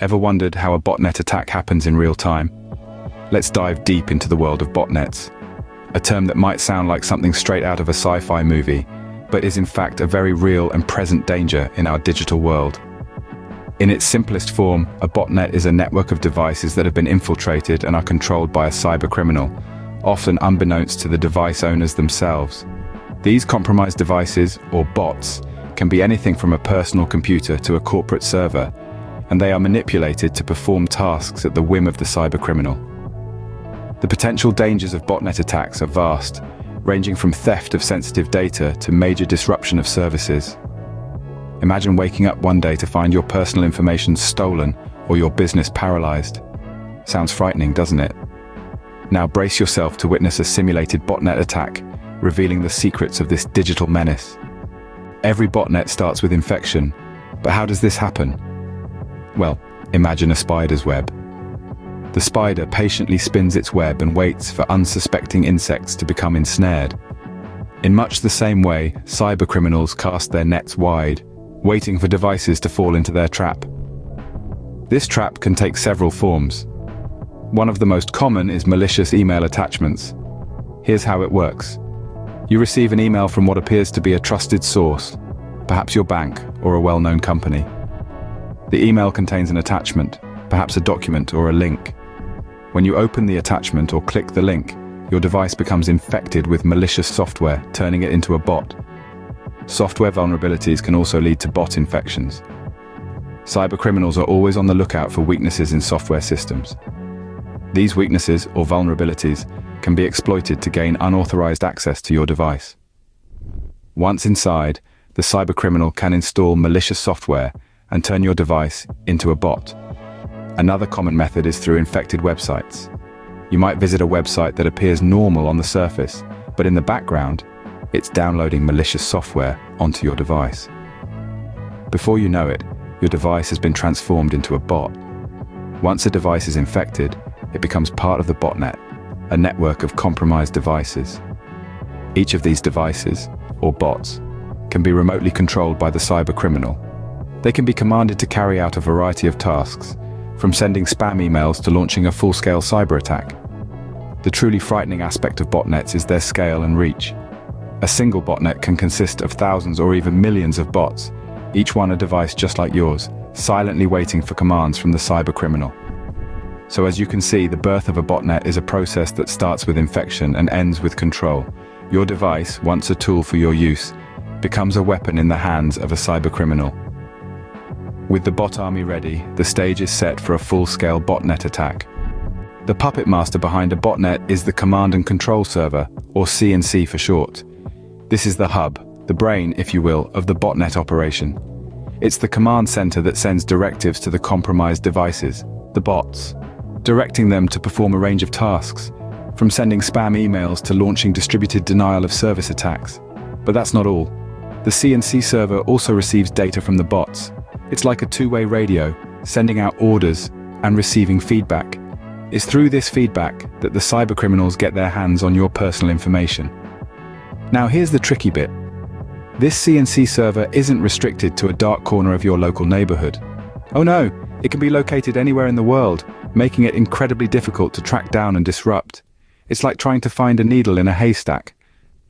Ever wondered how a botnet attack happens in real time? Let's dive deep into the world of botnets, a term that might sound like something straight out of a sci-fi movie, but is in fact a very real and present danger in our digital world. In its simplest form, a botnet is a network of devices that have been infiltrated and are controlled by a cybercriminal, often unbeknownst to the device owners themselves. These compromised devices, or bots, can be anything from a personal computer to a corporate server, and they are manipulated to perform tasks at the whim of the cybercriminal. The potential dangers of botnet attacks are vast, ranging from theft of sensitive data to major disruption of services. Imagine waking up one day to find your personal information stolen or your business paralyzed. Sounds frightening, doesn't it? Now brace yourself to witness a simulated botnet attack, revealing the secrets of this digital menace. Every botnet starts with infection, but how does this happen? Well, imagine a spider's web. The spider patiently spins its web and waits for unsuspecting insects to become ensnared. In much the same way, cybercriminals cast their nets wide, waiting for devices to fall into their trap. This trap can take several forms. One of the most common is malicious email attachments. Here's how it works. You receive an email from what appears to be a trusted source, perhaps your bank or a well-known company. The email contains an attachment, perhaps a document or a link. When you open the attachment or click the link, your device becomes infected with malicious software, turning it into a bot. Software vulnerabilities can also lead to bot infections. Cybercriminals are always on the lookout for weaknesses in software systems. These weaknesses or vulnerabilities can be exploited to gain unauthorized access to your device. Once inside, the cybercriminal can install malicious software and turn your device into a bot. Another common method is through infected websites. You might visit a website that appears normal on the surface, but in the background, it's downloading malicious software onto your device. Before you know it, your device has been transformed into a bot. Once a device is infected, it becomes part of the botnet, a network of compromised devices. Each of these devices, or bots, can be remotely controlled by the cybercriminal. They can be commanded to carry out a variety of tasks, from sending spam emails to launching a full-scale cyber attack. The truly frightening aspect of botnets is their scale and reach. A single botnet can consist of thousands or even millions of bots, each one a device just like yours, silently waiting for commands from the cybercriminal. So as you can see, the birth of a botnet is a process that starts with infection and ends with control. Your device, once a tool for your use, becomes a weapon in the hands of a cybercriminal. With the bot army ready, the stage is set for a full-scale botnet attack. The puppet master behind a botnet is the command and control server, or CNC for short. This is the hub, the brain, if you will, of the botnet operation. It's the command center that sends directives to the compromised devices, the bots, directing them to perform a range of tasks, from sending spam emails to launching distributed denial of service attacks. But that's not all. The CNC server also receives data from the bots. It's like a two-way radio, sending out orders and receiving feedback. It's through this feedback that the cybercriminals get their hands on your personal information. Now here's the tricky bit. This CNC server isn't restricted to a dark corner of your local neighborhood. Oh no, it can be located anywhere in the world, making it incredibly difficult to track down and disrupt. It's like trying to find a needle in a haystack.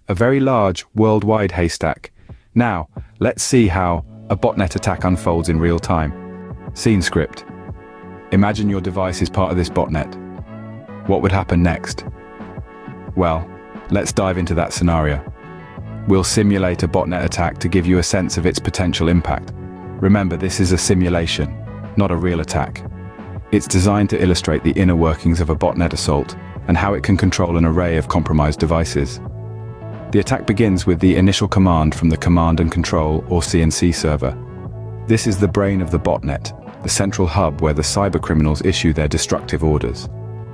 A very large, worldwide haystack. Now, let's see how a botnet attack unfolds in real time. Scene script. Imagine your device is part of this botnet. What would happen next? Well, let's dive into that scenario. We'll simulate a botnet attack to give you a sense of its potential impact. Remember, this is a simulation, not a real attack. It's designed to illustrate the inner workings of a botnet assault and how it can control an array of compromised devices. The attack begins with the initial command from the command and control, or CNC server. This is the brain of the botnet, the central hub where the cybercriminals issue their destructive orders.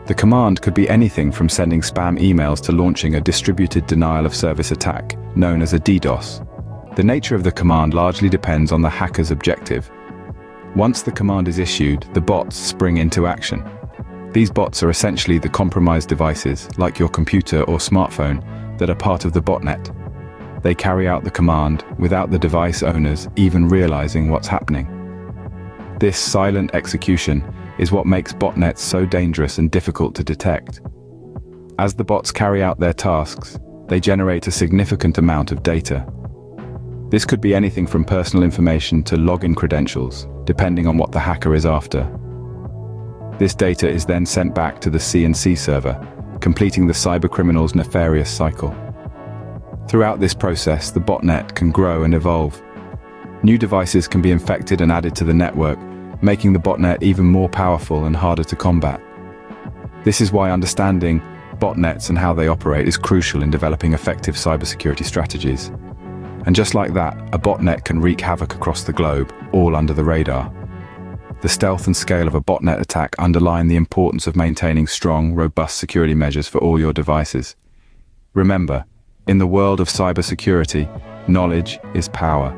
The command could be anything from sending spam emails to launching a distributed denial of service attack, known as a DDoS. The nature of the command largely depends on the hacker's objective. Once the command is issued, the bots spring into action. These bots are essentially the compromised devices, like your computer or smartphone, that are part of the botnet. They carry out the command without the device owners even realizing what's happening. This silent execution is what makes botnets so dangerous and difficult to detect. As the bots carry out their tasks, they generate a significant amount of data. This could be anything from personal information to login credentials, depending on what the hacker is after. This data is then sent back to the CNC server, completing the cybercriminal's nefarious cycle. Throughout this process, the botnet can grow and evolve. New devices can be infected and added to the network, making the botnet even more powerful and harder to combat. This is why understanding botnets and how they operate is crucial in developing effective cybersecurity strategies. And just like that, a botnet can wreak havoc across the globe, all under the radar. The stealth and scale of a botnet attack underline the importance of maintaining strong, robust security measures for all your devices. Remember, in the world of cybersecurity, knowledge is power.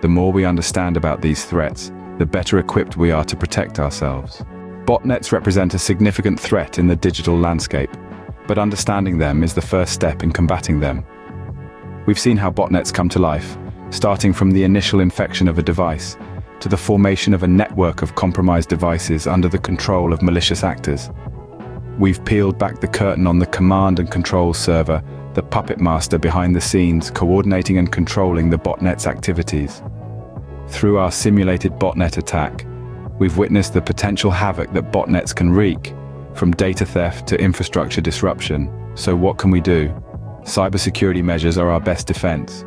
The more we understand about these threats, the better equipped we are to protect ourselves. Botnets represent a significant threat in the digital landscape, but understanding them is the first step in combating them. We've seen how botnets come to life, starting from the initial infection of a device to the formation of a network of compromised devices under the control of malicious actors. We've peeled back the curtain on the command and control server, the puppet master behind the scenes, coordinating and controlling the botnet's activities. Through our simulated botnet attack, we've witnessed the potential havoc that botnets can wreak, from data theft to infrastructure disruption. So what can we do? Cybersecurity measures are our best defense.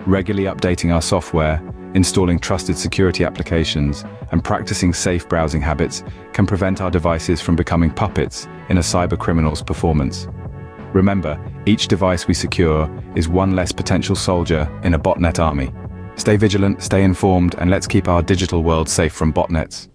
Regularly updating our software, installing trusted security applications, and practicing safe browsing habits can prevent our devices from becoming puppets in a cybercriminal's performance. Remember, each device we secure is one less potential soldier in a botnet army. Stay vigilant, stay informed, and let's keep our digital world safe from botnets.